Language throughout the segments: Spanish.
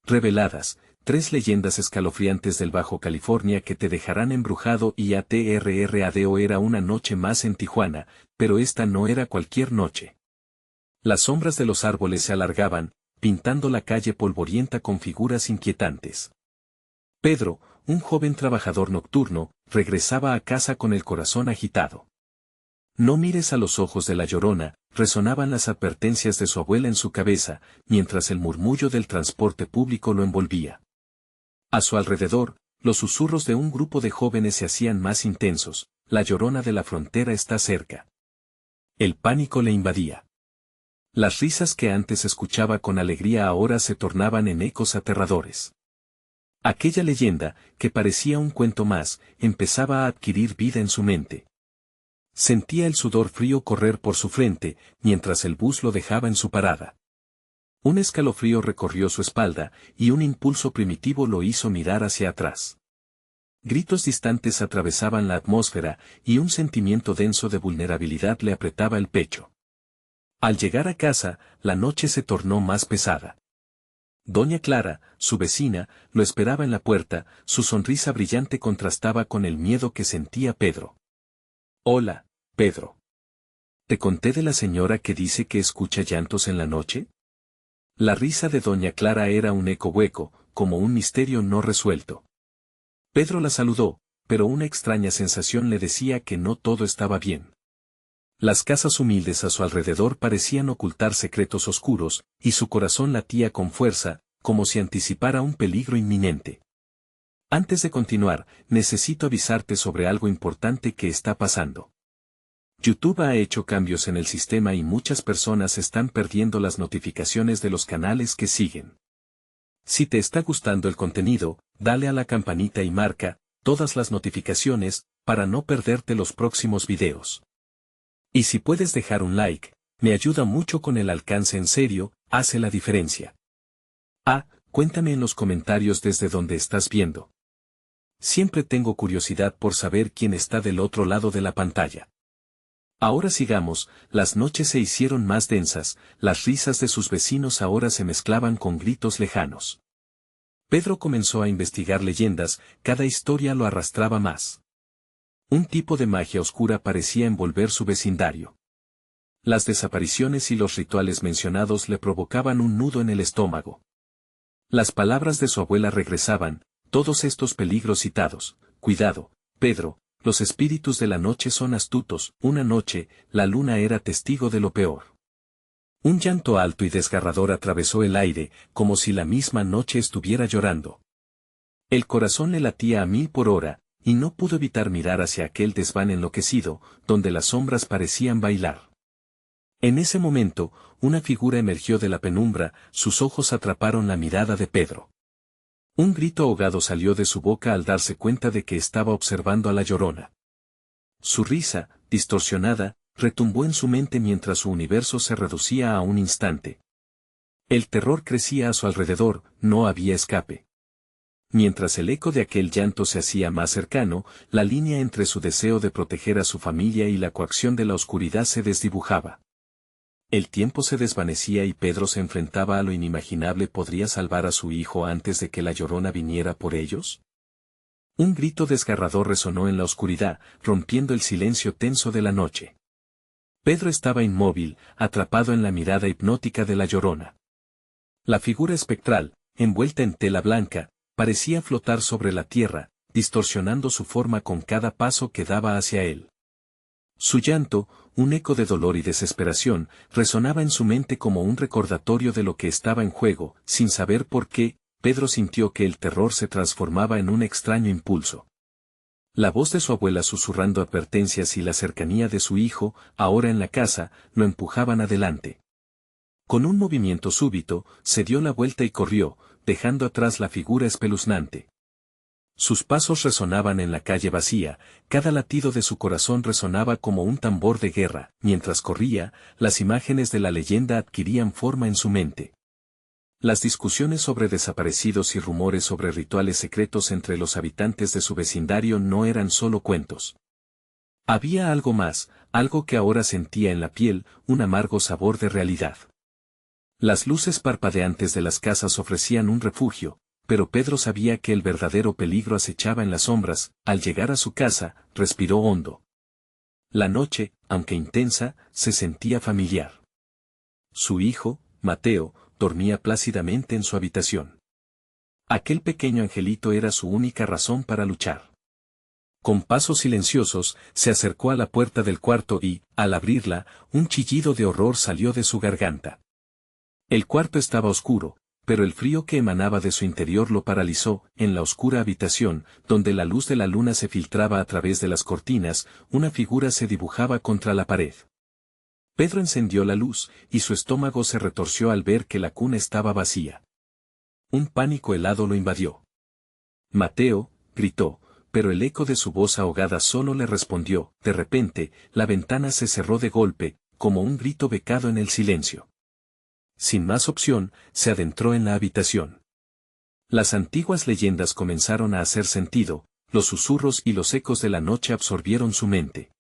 reveladas, 3 leyendas escalofriantes del Bajo California que te dejarán embrujado y atrrado. Era una noche más en Tijuana, pero esta no era cualquier noche. Las sombras de los árboles se alargaban, pintando la calle polvorienta con figuras inquietantes. Pedro, un joven trabajador nocturno, regresaba a casa con el corazón agitado. No mires a los ojos de la Llorona, resonaban las advertencias de su abuela en su cabeza, mientras el murmullo del transporte público lo envolvía. A su alrededor, los susurros de un grupo de jóvenes se hacían más intensos. La Llorona de la frontera está cerca. El pánico le invadía. Las risas que antes escuchaba con alegría ahora se tornaban en ecos aterradores. Aquella leyenda, que parecía un cuento más, empezaba a adquirir vida en su mente. Sentía el sudor frío correr por su frente, mientras el bus lo dejaba en su parada. Un escalofrío recorrió su espalda, y un impulso primitivo lo hizo mirar hacia atrás. Gritos distantes atravesaban la atmósfera, y un sentimiento denso de vulnerabilidad le apretaba el pecho. Al llegar a casa, la noche se tornó más pesada. Doña Clara, su vecina, lo esperaba en la puerta, su sonrisa brillante contrastaba con el miedo que sentía Pedro. «Hola, Pedro. ¿Te conté de la señora que dice que escucha llantos en la noche?» La risa de Doña Clara era un eco hueco, como un misterio no resuelto. Pedro la saludó, pero una extraña sensación le decía que no todo estaba bien. Las casas humildes a su alrededor parecían ocultar secretos oscuros, y su corazón latía con fuerza, como si anticipara un peligro inminente. Antes de continuar, necesito avisarte sobre algo importante que está pasando. YouTube ha hecho cambios en el sistema y muchas personas están perdiendo las notificaciones de los canales que siguen. Si te está gustando el contenido, dale a la campanita y marca todas las notificaciones para no perderte los próximos videos. Y si puedes dejar un like, me ayuda mucho con el alcance, en serio, hace la diferencia. Cuéntame en los comentarios desde donde estás viendo. Siempre tengo curiosidad por saber quién está del otro lado de la pantalla. Ahora sigamos, las noches se hicieron más densas, las risas de sus vecinos ahora se mezclaban con gritos lejanos. Pedro comenzó a investigar leyendas, cada historia lo arrastraba más. Un tipo de magia oscura parecía envolver su vecindario. Las desapariciones y los rituales mencionados le provocaban un nudo en el estómago. Las palabras de su abuela regresaban, todos estos peligros citados. Cuidado, Pedro, los espíritus de la noche son astutos. Una noche, la luna era testigo de lo peor. Un llanto alto y desgarrador atravesó el aire, como si la misma noche estuviera llorando. El corazón le latía a 1000 por hora, y no pudo evitar mirar hacia aquel desván enloquecido, donde las sombras parecían bailar. En ese momento, una figura emergió de la penumbra, sus ojos atraparon la mirada de Pedro. Un grito ahogado salió de su boca al darse cuenta de que estaba observando a la Llorona. Su risa, distorsionada, retumbó en su mente mientras su universo se reducía a un instante. El terror crecía a su alrededor, no había escape. Mientras el eco de aquel llanto se hacía más cercano, la línea entre su deseo de proteger a su familia y la coacción de la oscuridad se desdibujaba. El tiempo se desvanecía y Pedro se enfrentaba a lo inimaginable. ¿Podría salvar a su hijo antes de que la Llorona viniera por ellos? Un grito desgarrador resonó en la oscuridad, rompiendo el silencio tenso de la noche. Pedro estaba inmóvil, atrapado en la mirada hipnótica de la Llorona. La figura espectral, envuelta en tela blanca, parecía flotar sobre la tierra, distorsionando su forma con cada paso que daba hacia él. Su llanto, un eco de dolor y desesperación, resonaba en su mente como un recordatorio de lo que estaba en juego. Sin saber por qué, Pedro sintió que el terror se transformaba en un extraño impulso. La voz de su abuela susurrando advertencias y la cercanía de su hijo, ahora en la casa, lo empujaban adelante. Con un movimiento súbito, se dio la vuelta y corrió, dejando atrás la figura espeluznante. Sus pasos resonaban en la calle vacía, cada latido de su corazón resonaba como un tambor de guerra. Mientras corría, las imágenes de la leyenda adquirían forma en su mente. Las discusiones sobre desaparecidos y rumores sobre rituales secretos entre los habitantes de su vecindario no eran solo cuentos. Había algo más, algo que ahora sentía en la piel, un amargo sabor de realidad. Las luces parpadeantes de las casas ofrecían un refugio, pero Pedro sabía que el verdadero peligro acechaba en las sombras. Al llegar a su casa, respiró hondo. La noche, aunque intensa, se sentía familiar. Su hijo, Mateo, dormía plácidamente en su habitación. Aquel pequeño angelito era su única razón para luchar. Con pasos silenciosos, se acercó a la puerta del cuarto y, al abrirla, un chillido de horror salió de su garganta. El cuarto estaba oscuro, pero el frío que emanaba de su interior lo paralizó. En la oscura habitación, donde la luz de la luna se filtraba a través de las cortinas, una figura se dibujaba contra la pared. Pedro encendió la luz, y su estómago se retorció al ver que la cuna estaba vacía. Un pánico helado lo invadió. Mateo, gritó, pero el eco de su voz ahogada solo le respondió. De repente, la ventana se cerró de golpe, como un grito becado en el silencio. Sin más opción, se adentró en la habitación. Las antiguas leyendas comenzaron a hacer sentido, los susurros y los ecos de la noche absorbieron su mente.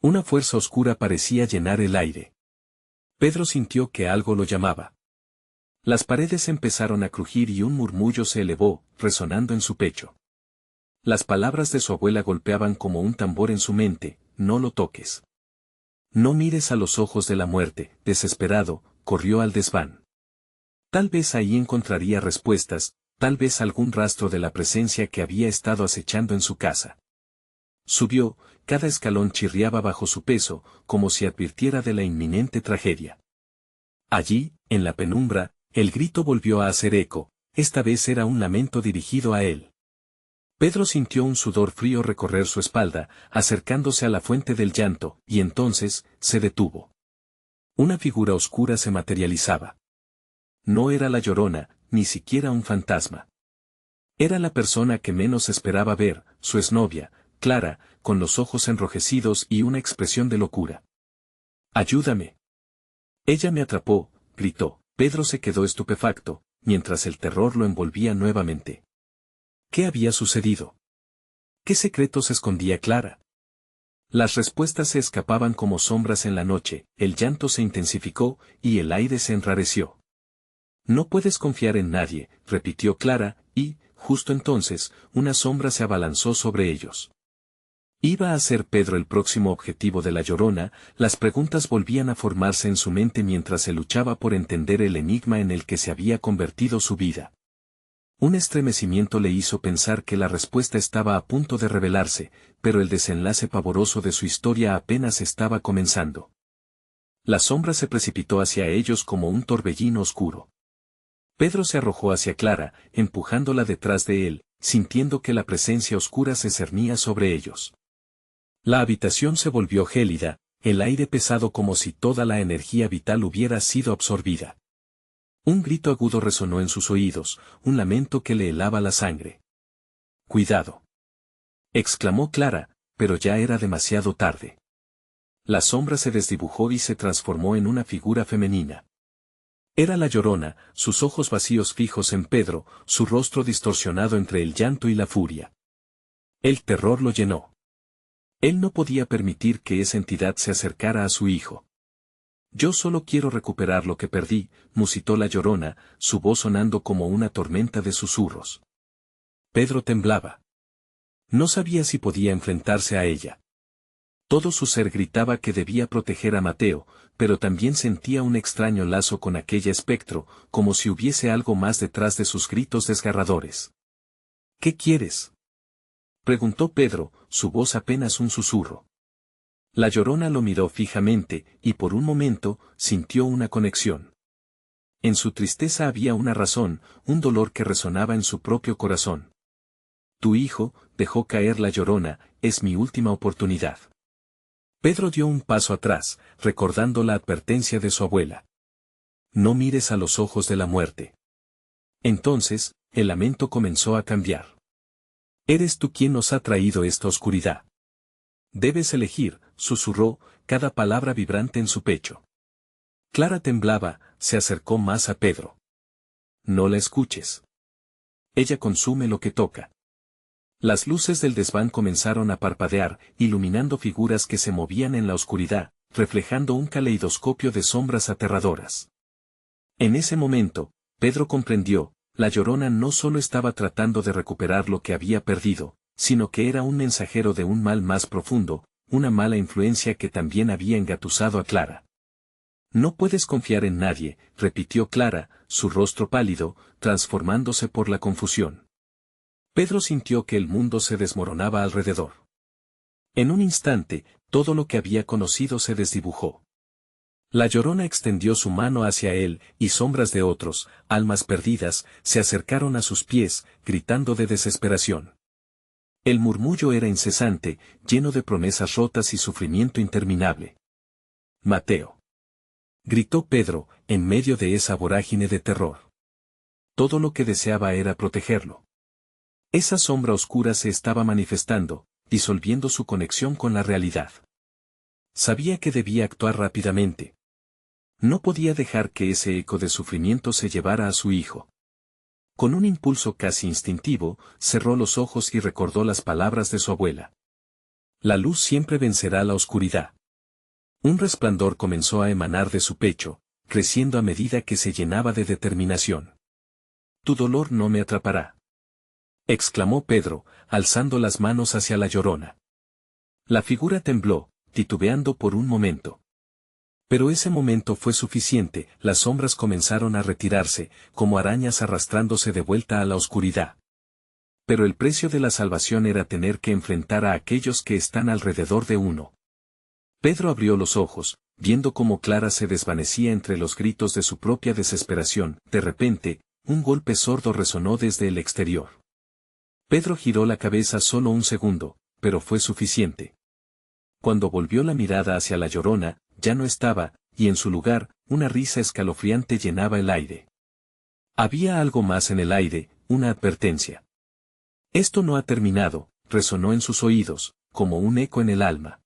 Una fuerza oscura parecía llenar el aire. Pedro sintió que algo lo llamaba. Las paredes empezaron a crujir y un murmullo se elevó, resonando en su pecho. Las palabras de su abuela golpeaban como un tambor en su mente: no lo toques. No mires a los ojos de la muerte. Desesperado, corrió al desván. Tal vez ahí encontraría respuestas, tal vez algún rastro de la presencia que había estado acechando en su casa. Subió, cada escalón chirriaba bajo su peso, como si advirtiera de la inminente tragedia. Allí, en la penumbra, el grito volvió a hacer eco, esta vez era un lamento dirigido a él. Pedro sintió un sudor frío recorrer su espalda, acercándose a la fuente del llanto, y entonces, se detuvo. Una figura oscura se materializaba. No era la Llorona, ni siquiera un fantasma. Era la persona que menos esperaba ver, su exnovia, Clara, con los ojos enrojecidos y una expresión de locura. «¡Ayúdame!». «Ella me atrapó», gritó. Pedro se quedó estupefacto, mientras el terror lo envolvía nuevamente. ¿Qué había sucedido? ¿Qué secretos escondía Clara? Las respuestas se escapaban como sombras en la noche, el llanto se intensificó, y el aire se enrareció. «No puedes confiar en nadie», repitió Clara, y, justo entonces, una sombra se abalanzó sobre ellos. ¿Iba a ser Pedro el próximo objetivo de la Llorona? Las preguntas volvían a formarse en su mente mientras se luchaba por entender el enigma en el que se había convertido su vida. Un estremecimiento le hizo pensar que la respuesta estaba a punto de revelarse, pero el desenlace pavoroso de su historia apenas estaba comenzando. La sombra se precipitó hacia ellos como un torbellino oscuro. Pedro se arrojó hacia Clara, empujándola detrás de él, sintiendo que la presencia oscura se cernía sobre ellos. La habitación se volvió gélida, el aire pesado como si toda la energía vital hubiera sido absorbida. Un grito agudo resonó en sus oídos, un lamento que le helaba la sangre. «¡Cuidado!», exclamó Clara, pero ya era demasiado tarde. La sombra se desdibujó y se transformó en una figura femenina. Era la Llorona, sus ojos vacíos fijos en Pedro, su rostro distorsionado entre el llanto y la furia. El terror lo llenó. Él no podía permitir que esa entidad se acercara a su hijo. «Yo solo quiero recuperar lo que perdí», musitó la Llorona, su voz sonando como una tormenta de susurros. Pedro temblaba. No sabía si podía enfrentarse a ella. Todo su ser gritaba que debía proteger a Mateo, pero también sentía un extraño lazo con aquella espectro, como si hubiese algo más detrás de sus gritos desgarradores. «¿Qué quieres?», preguntó Pedro, su voz apenas un susurro. La Llorona lo miró fijamente, y por un momento, sintió una conexión. En su tristeza había una razón, un dolor que resonaba en su propio corazón. «Tu hijo», dejó caer la Llorona, «es mi última oportunidad». Pedro dio un paso atrás, recordando la advertencia de su abuela. «No mires a los ojos de la muerte». Entonces, el lamento comenzó a cambiar. «Eres tú quien nos ha traído esta oscuridad. Debes elegir», susurró, cada palabra vibrante en su pecho. Clara temblaba, se acercó más a Pedro. «No la escuches. Ella consume lo que toca». Las luces del desván comenzaron a parpadear, iluminando figuras que se movían en la oscuridad, reflejando un caleidoscopio de sombras aterradoras. En ese momento, Pedro comprendió, la Llorona no solo estaba tratando de recuperar lo que había perdido, sino que era un mensajero de un mal más profundo, una mala influencia que también había engatusado a Clara. No puedes confiar en nadie, repitió Clara, su rostro pálido, transformándose por la confusión. Pedro sintió que el mundo se desmoronaba alrededor. En un instante, todo lo que había conocido se desdibujó. La Llorona extendió su mano hacia él, y sombras de otros, almas perdidas, se acercaron a sus pies, gritando de desesperación. El murmullo era incesante, lleno de promesas rotas y sufrimiento interminable. Mateo. Gritó Pedro, en medio de esa vorágine de terror. Todo lo que deseaba era protegerlo. Esa sombra oscura se estaba manifestando, disolviendo su conexión con la realidad. Sabía que debía actuar rápidamente. No podía dejar que ese eco de sufrimiento se llevara a su hijo. Con un impulso casi instintivo, cerró los ojos y recordó las palabras de su abuela. La luz siempre vencerá la oscuridad. Un resplandor comenzó a emanar de su pecho, creciendo a medida que se llenaba de determinación. Tu dolor no me atrapará, exclamó Pedro, alzando las manos hacia la Llorona. La figura tembló, titubeando por un momento. Pero ese momento fue suficiente, las sombras comenzaron a retirarse, como arañas arrastrándose de vuelta a la oscuridad. Pero el precio de la salvación era tener que enfrentar a aquellos que están alrededor de uno. Pedro abrió los ojos, viendo cómo Clara se desvanecía entre los gritos de su propia desesperación. De repente, un golpe sordo resonó desde el exterior. Pedro giró la cabeza solo un segundo, pero fue suficiente. Cuando volvió la mirada hacia la Llorona, ya no estaba, y en su lugar, una risa escalofriante llenaba el aire. Había algo más en el aire, una advertencia. Esto no ha terminado, resonó en sus oídos, como un eco en el alma.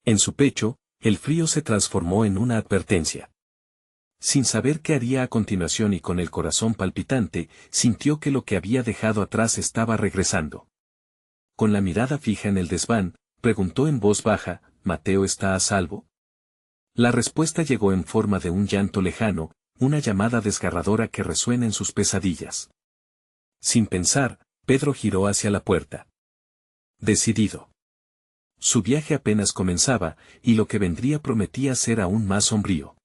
En su pecho, el frío se transformó en una advertencia. Sin saber qué haría a continuación y con el corazón palpitante, sintió que lo que había dejado atrás estaba regresando. Con la mirada fija en el desván, preguntó en voz baja, ¿Mateo está a salvo? La respuesta llegó en forma de un llanto lejano, una llamada desgarradora que resuena en sus pesadillas. Sin pensar, Pedro giró hacia la puerta. Decidido. Su viaje apenas comenzaba, y lo que vendría prometía ser aún más sombrío.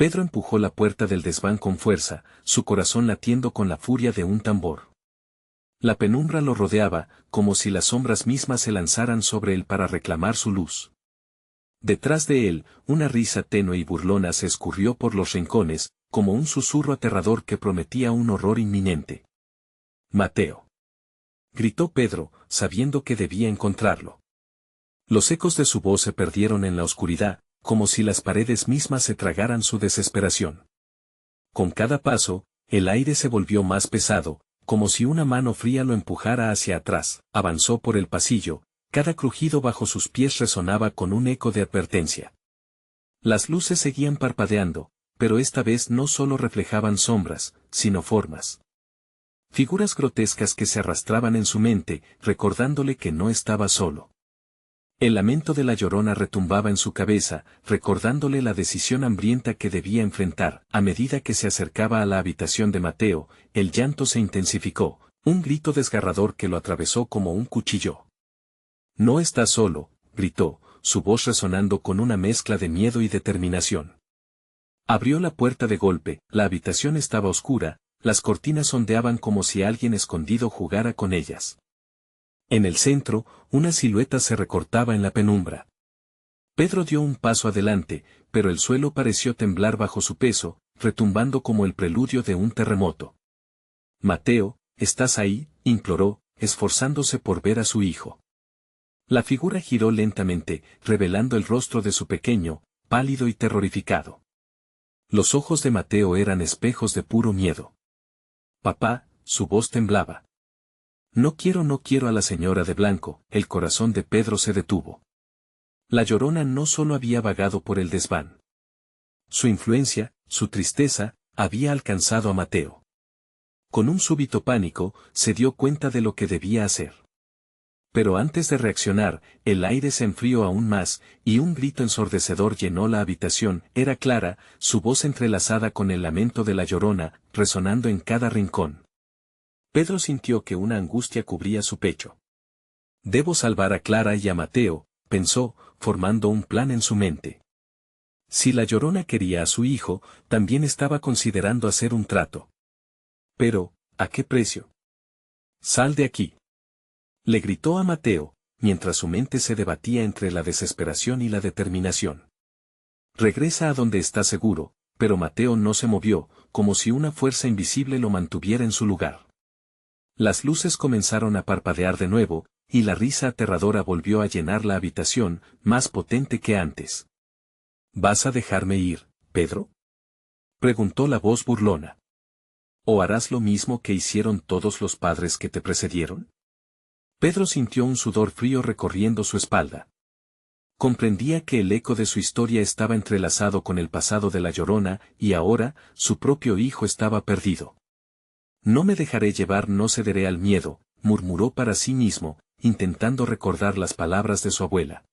Pedro empujó la puerta del desván con fuerza, su corazón latiendo con la furia de un tambor. La penumbra lo rodeaba, como si las sombras mismas se lanzaran sobre él para reclamar su luz. Detrás de él, una risa tenue y burlona se escurrió por los rincones, como un susurro aterrador que prometía un horror inminente. Mateo. Gritó Pedro, sabiendo que debía encontrarlo. Los ecos de su voz se perdieron en la oscuridad, como si las paredes mismas se tragaran su desesperación. Con cada paso, el aire se volvió más pesado, como si una mano fría lo empujara hacia atrás. Avanzó por el pasillo, cada crujido bajo sus pies resonaba con un eco de advertencia. Las luces seguían parpadeando, pero esta vez no solo reflejaban sombras, sino formas. Figuras grotescas que se arrastraban en su mente, recordándole que no estaba solo. El lamento de la Llorona retumbaba en su cabeza, recordándole la decisión hambrienta que debía enfrentar. A medida que se acercaba a la habitación de Mateo, el llanto se intensificó, un grito desgarrador que lo atravesó como un cuchillo. No estás solo, gritó, su voz resonando con una mezcla de miedo y determinación. Abrió la puerta de golpe, la habitación estaba oscura, las cortinas ondeaban como si alguien escondido jugara con ellas. En el centro, una silueta se recortaba en la penumbra. Pedro dio un paso adelante, pero el suelo pareció temblar bajo su peso, retumbando como el preludio de un terremoto. Mateo, ¿estás ahí?, imploró, esforzándose por ver a su hijo. La figura giró lentamente, revelando el rostro de su pequeño, pálido y terrorificado. Los ojos de Mateo eran espejos de puro miedo. Papá, su voz temblaba. No quiero a la señora de blanco. El corazón de Pedro se detuvo. La Llorona no solo había vagado por el desván. Su influencia, su tristeza, había alcanzado a Mateo. Con un súbito pánico, se dio cuenta de lo que debía hacer. Pero antes de reaccionar, el aire se enfrió aún más, y un grito ensordecedor llenó la habitación. Era Clara, su voz entrelazada con el lamento de la Llorona, resonando en cada rincón. Pedro sintió que una angustia cubría su pecho. Debo salvar a Clara y a Mateo, pensó, formando un plan en su mente. Si la Llorona quería a su hijo, también estaba considerando hacer un trato. Pero, ¿a qué precio? Sal de aquí. Le gritó a Mateo, mientras su mente se debatía entre la desesperación y la determinación. Regresa a donde está seguro, pero Mateo no se movió, como si una fuerza invisible lo mantuviera en su lugar. Las luces comenzaron a parpadear de nuevo, y la risa aterradora volvió a llenar la habitación, más potente que antes. ¿Vas a dejarme ir, Pedro? Preguntó la voz burlona. ¿O harás lo mismo que hicieron todos los padres que te precedieron? Pedro sintió un sudor frío recorriendo su espalda. Comprendía que el eco de su historia estaba entrelazado con el pasado de la Llorona, y ahora, su propio hijo estaba perdido. No me dejaré llevar, no cederé al miedo, murmuró para sí mismo, intentando recordar las palabras de su abuela.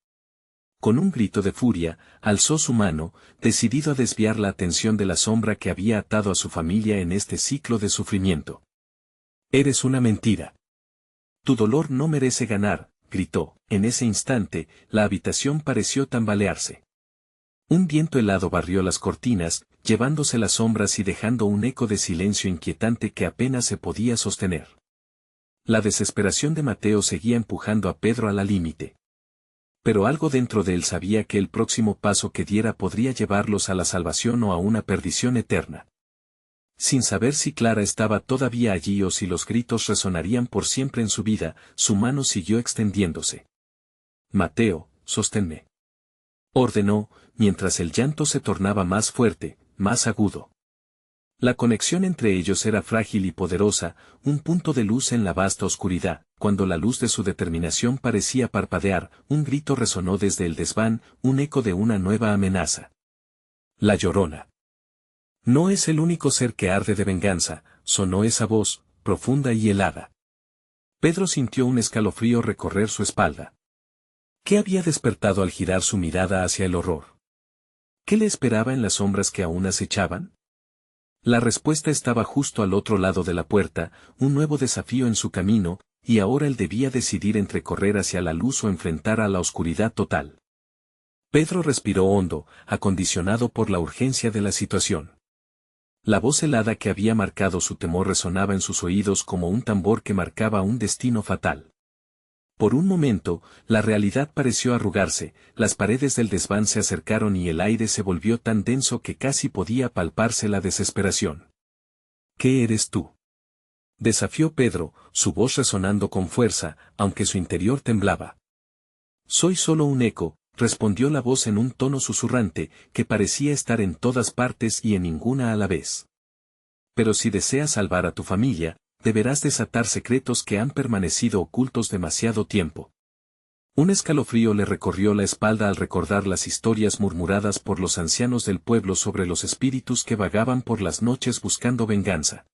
Con un grito de furia, alzó su mano, decidido a desviar la atención de la sombra que había atado a su familia en este ciclo de sufrimiento. Eres una mentira. Tu dolor no merece ganar, gritó. En ese instante, la habitación pareció tambalearse. Un viento helado barrió las cortinas, llevándose las sombras y dejando un eco de silencio inquietante que apenas se podía sostener. La desesperación de Mateo seguía empujando a Pedro a la límite. Pero algo dentro de él sabía que el próximo paso que diera podría llevarlos a la salvación o a una perdición eterna. Sin saber si Clara estaba todavía allí o si los gritos resonarían por siempre en su vida, su mano siguió extendiéndose. Mateo, sosténme. Ordenó, mientras el llanto se tornaba más fuerte, más agudo. La conexión entre ellos era frágil y poderosa, un punto de luz en la vasta oscuridad. Cuando la luz de su determinación parecía parpadear, un grito resonó desde el desván, un eco de una nueva amenaza. La Llorona. No es el único ser que arde de venganza, sonó esa voz, profunda y helada. Pedro sintió un escalofrío recorrer su espalda. ¿Qué había despertado al girar su mirada hacia el horror? ¿Qué le esperaba en las sombras que aún acechaban? La respuesta estaba justo al otro lado de la puerta, un nuevo desafío en su camino, y ahora él debía decidir entre correr hacia la luz o enfrentar a la oscuridad total. Pedro respiró hondo, acondicionado por la urgencia de la situación. La voz helada que había marcado su temor resonaba en sus oídos como un tambor que marcaba un destino fatal. Por un momento, la realidad pareció arrugarse, las paredes del desván se acercaron y el aire se volvió tan denso que casi podía palparse la desesperación. ¿Qué eres tú? Desafió Pedro, su voz resonando con fuerza, aunque su interior temblaba. Soy solo un eco, respondió la voz en un tono susurrante, que parecía estar en todas partes y en ninguna a la vez. Pero si deseas salvar a tu familia, deberás desatar secretos que han permanecido ocultos demasiado tiempo. Un escalofrío le recorrió la espalda al recordar las historias murmuradas por los ancianos del pueblo sobre los espíritus que vagaban por las noches buscando venganza.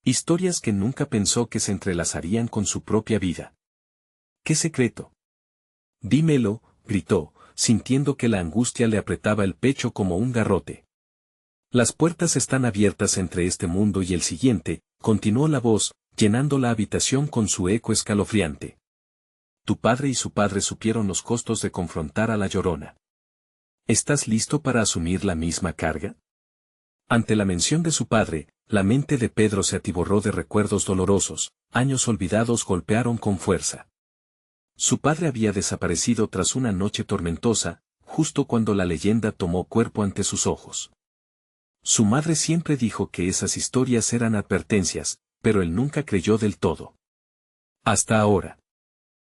Historias que nunca pensó que se entrelazarían con su propia vida. ¿Qué secreto? Dímelo, gritó, sintiendo que la angustia le apretaba el pecho como un garrote. Las puertas están abiertas entre este mundo y el siguiente, continuó la voz, llenando la habitación con su eco escalofriante. Tu padre y su padre supieron los costos de confrontar a la Llorona. ¿Estás listo para asumir la misma carga? Ante la mención de su padre, la mente de Pedro se atiborró de recuerdos dolorosos, años olvidados golpearon con fuerza. Su padre había desaparecido tras una noche tormentosa, justo cuando la leyenda tomó cuerpo ante sus ojos. Su madre siempre dijo que esas historias eran advertencias, pero él nunca creyó del todo. Hasta ahora.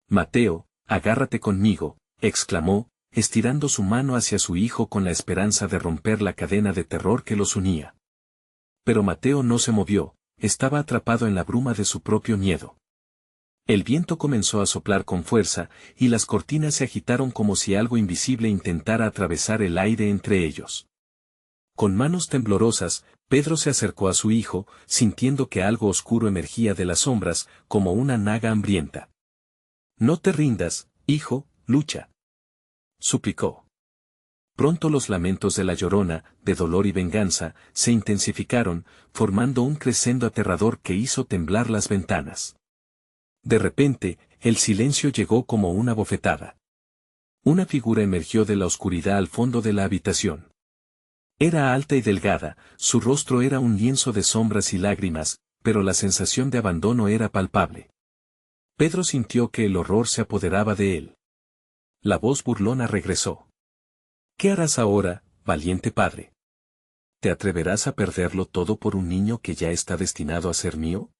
Mateo, agárrate conmigo, exclamó, estirando su mano hacia su hijo con la esperanza de romper la cadena de terror que los unía. Pero Mateo no se movió, estaba atrapado en la bruma de su propio miedo. El viento comenzó a soplar con fuerza, y las cortinas se agitaron como si algo invisible intentara atravesar el aire entre ellos. Con manos temblorosas, Pedro se acercó a su hijo, sintiendo que algo oscuro emergía de las sombras, como una naga hambrienta. No te rindas, hijo, lucha. Suplicó. Pronto los lamentos de la Llorona, de dolor y venganza, se intensificaron, formando un crescendo aterrador que hizo temblar las ventanas. De repente, el silencio llegó como una bofetada. Una figura emergió de la oscuridad al fondo de la habitación. Era alta y delgada, su rostro era un lienzo de sombras y lágrimas, pero la sensación de abandono era palpable. Pedro sintió que el horror se apoderaba de él. La voz burlona regresó. ¿Qué harás ahora, valiente padre? ¿Te atreverás a perderlo todo por un niño que ya está destinado a ser mío?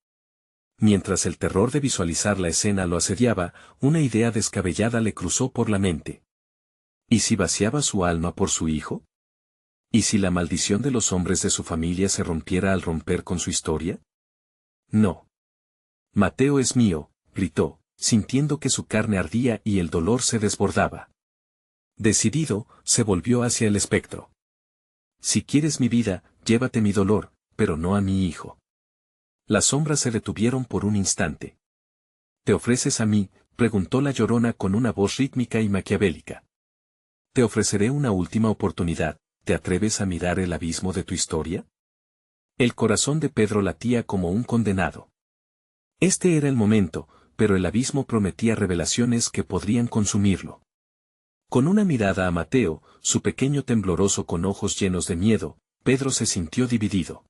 Mientras el terror de visualizar la escena lo asediaba, una idea descabellada le cruzó por la mente. ¿Y si vaciaba su alma por su hijo? ¿Y si la maldición de los hombres de su familia se rompiera al romper con su historia? No. Mateo es mío, gritó, sintiendo que su carne ardía y el dolor se desbordaba. Decidido, se volvió hacia el espectro. Si quieres mi vida, llévate mi dolor, pero no a mi hijo. Las sombras se detuvieron por un instante. ¿Te ofreces a mí?, preguntó la Llorona con una voz rítmica y maquiavélica. Te ofreceré una última oportunidad, ¿te atreves a mirar el abismo de tu historia? El corazón de Pedro latía como un condenado. Este era el momento, pero el abismo prometía revelaciones que podrían consumirlo. Con una mirada a Mateo, su pequeño tembloroso con ojos llenos de miedo, Pedro se sintió dividido.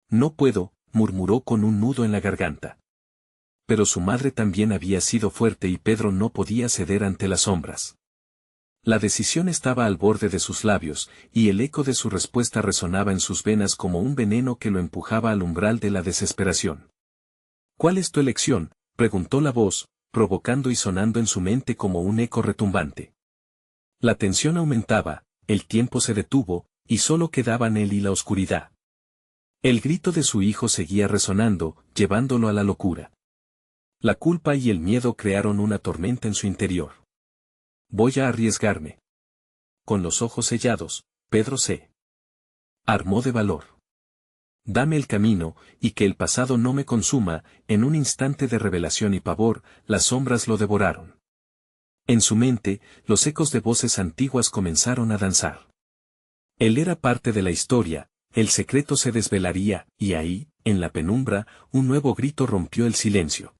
No puedo, murmuró con un nudo en la garganta. Pero su madre también había sido fuerte y Pedro no podía ceder ante las sombras. La decisión estaba al borde de sus labios, y el eco de su respuesta resonaba en sus venas como un veneno que lo empujaba al umbral de la desesperación. ¿Cuál es tu elección?, preguntó la voz, provocando y sonando en su mente como un eco retumbante. La tensión aumentaba, el tiempo se detuvo, y solo quedaban él y la oscuridad. El grito de su hijo seguía resonando, llevándolo a la locura. La culpa y el miedo crearon una tormenta en su interior. Voy a arriesgarme. Con los ojos sellados, Pedro se armó de valor. Dame el camino, y que el pasado no me consuma. En un instante de revelación y pavor, las sombras lo devoraron. En su mente, los ecos de voces antiguas comenzaron a danzar. Él era parte de la historia, el secreto se desvelaría, y ahí, en la penumbra, un nuevo grito rompió el silencio.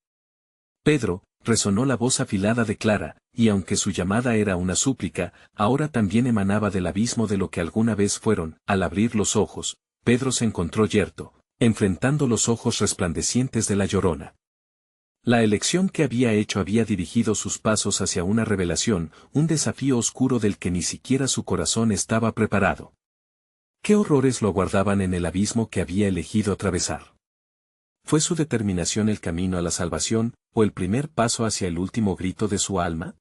Pedro, resonó la voz afilada de Clara, y aunque su llamada era una súplica, ahora también emanaba del abismo de lo que alguna vez fueron. Al abrir los ojos, Pedro se encontró yerto, enfrentando los ojos resplandecientes de la Llorona. La elección que había hecho había dirigido sus pasos hacia una revelación, un desafío oscuro del que ni siquiera su corazón estaba preparado. ¿Qué horrores lo aguardaban en el abismo que había elegido atravesar? ¿Fue su determinación el camino a la salvación, o el primer paso hacia el último grito de su alma?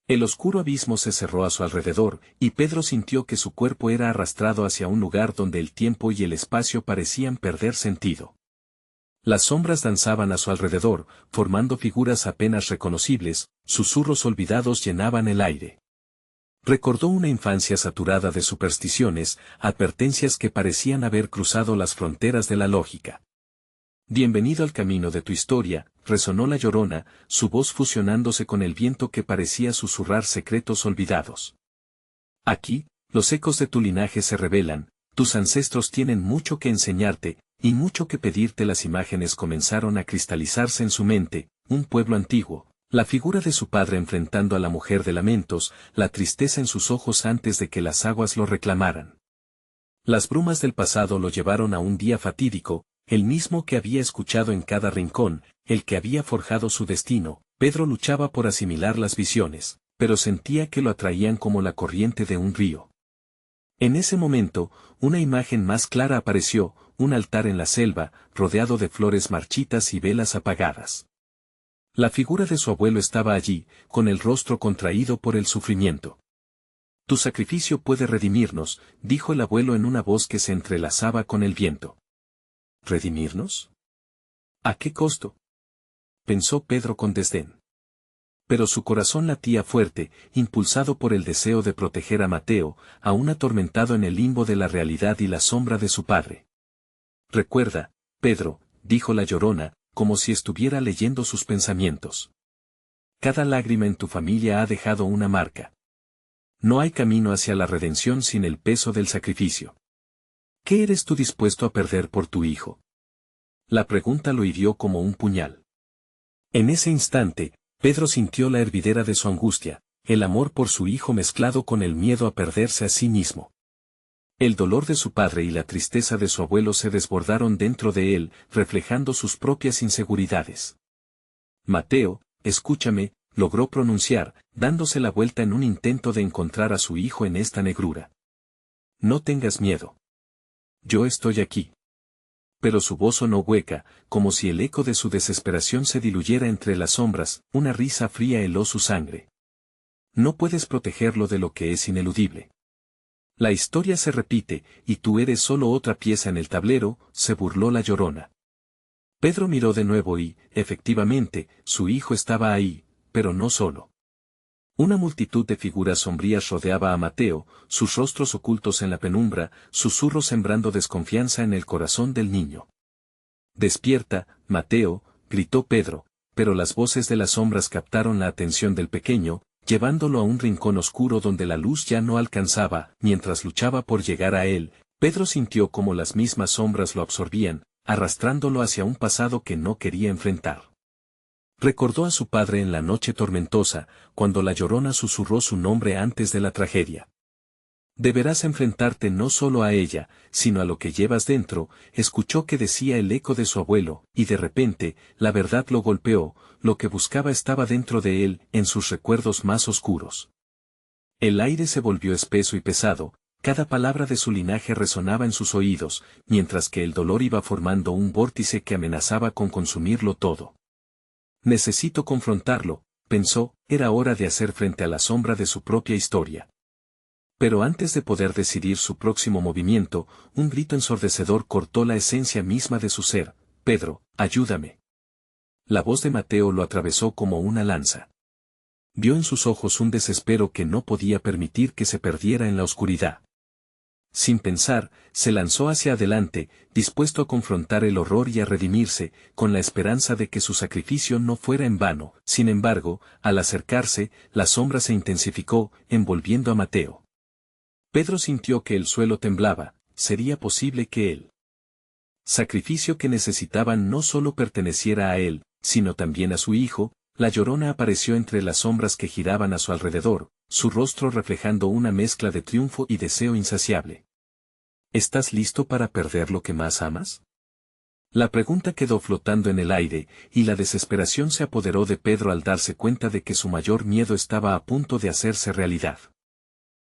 El oscuro abismo se cerró a su alrededor, y Pedro sintió que su cuerpo era arrastrado hacia un lugar donde el tiempo y el espacio parecían perder sentido. Las sombras danzaban a su alrededor, formando figuras apenas reconocibles, susurros olvidados llenaban el aire. Recordó una infancia saturada de supersticiones, advertencias que parecían haber cruzado las fronteras de la lógica. Bienvenido al camino de tu historia, resonó la Llorona, su voz fusionándose con el viento que parecía susurrar secretos olvidados. Aquí, los ecos de tu linaje se revelan, tus ancestros tienen mucho que enseñarte, y mucho que pedirte. Las imágenes comenzaron a cristalizarse en su mente, un pueblo antiguo, la figura de su padre enfrentando a la mujer de lamentos, la tristeza en sus ojos antes de que las aguas lo reclamaran. Las brumas del pasado lo llevaron a un día fatídico, el mismo que había escuchado en cada rincón, el que había forjado su destino. Pedro luchaba por asimilar las visiones, pero sentía que lo atraían como la corriente de un río. En ese momento, una imagen más clara apareció, un altar en la selva, rodeado de flores marchitas y velas apagadas. La figura de su abuelo estaba allí, con el rostro contraído por el sufrimiento. Tu sacrificio puede redimirnos, dijo el abuelo en una voz que se entrelazaba con el viento. ¿Redimirnos? ¿A qué costo?, pensó Pedro con desdén. Pero su corazón latía fuerte, impulsado por el deseo de proteger a Mateo, aún atormentado en el limbo de la realidad y la sombra de su padre. Recuerda, Pedro, dijo la Llorona, como si estuviera leyendo sus pensamientos. Cada lágrima en tu familia ha dejado una marca. No hay camino hacia la redención sin el peso del sacrificio. ¿Qué eres tú dispuesto a perder por tu hijo? La pregunta lo hirió como un puñal. En ese instante, Pedro sintió la hervidera de su angustia, el amor por su hijo mezclado con el miedo a perderse a sí mismo. El dolor de su padre y la tristeza de su abuelo se desbordaron dentro de él, reflejando sus propias inseguridades. Mateo, escúchame, logró pronunciar, dándose la vuelta en un intento de encontrar a su hijo en esta negrura. No tengas miedo. Yo estoy aquí. Pero su voz sonó hueca, como si el eco de su desesperación se diluyera entre las sombras, una risa fría heló su sangre. No puedes protegerlo de lo que es ineludible. La historia se repite, y tú eres solo otra pieza en el tablero, se burló la Llorona. Pedro miró de nuevo y, efectivamente, su hijo estaba ahí, pero no solo. Una multitud de figuras sombrías rodeaba a Mateo, sus rostros ocultos en la penumbra, susurros sembrando desconfianza en el corazón del niño. Despierta, Mateo, gritó Pedro, pero las voces de las sombras captaron la atención del pequeño, llevándolo a un rincón oscuro donde la luz ya no alcanzaba. Mientras luchaba por llegar a él, Pedro sintió como las mismas sombras lo absorbían, arrastrándolo hacia un pasado que no quería enfrentar. Recordó a su padre en la noche tormentosa, cuando la Llorona susurró su nombre antes de la tragedia. Deberás enfrentarte no solo a ella, sino a lo que llevas dentro. Escuchó que decía el eco de su abuelo, y de repente, la verdad lo golpeó, lo que buscaba estaba dentro de él, en sus recuerdos más oscuros. El aire se volvió espeso y pesado, cada palabra de su linaje resonaba en sus oídos, mientras que el dolor iba formando un vórtice que amenazaba con consumirlo todo. Necesito confrontarlo, pensó, era hora de hacer frente a la sombra de su propia historia. Pero antes de poder decidir su próximo movimiento, un grito ensordecedor cortó la esencia misma de su ser: Pedro, ayúdame. La voz de Mateo lo atravesó como una lanza. Vio en sus ojos un desespero que no podía permitir que se perdiera en la oscuridad. Sin pensar, se lanzó hacia adelante, dispuesto a confrontar el horror y a redimirse, con la esperanza de que su sacrificio no fuera en vano. Sin embargo, al acercarse, la sombra se intensificó, envolviendo a Mateo. Pedro sintió que el suelo temblaba. Sería posible que el sacrificio que necesitaban no solo perteneciera a él, sino también a su hijo. La Llorona apareció entre las sombras que giraban a su alrededor, su rostro reflejando una mezcla de triunfo y deseo insaciable. ¿Estás listo para perder lo que más amas? La pregunta quedó flotando en el aire, y la desesperación se apoderó de Pedro al darse cuenta de que su mayor miedo estaba a punto de hacerse realidad.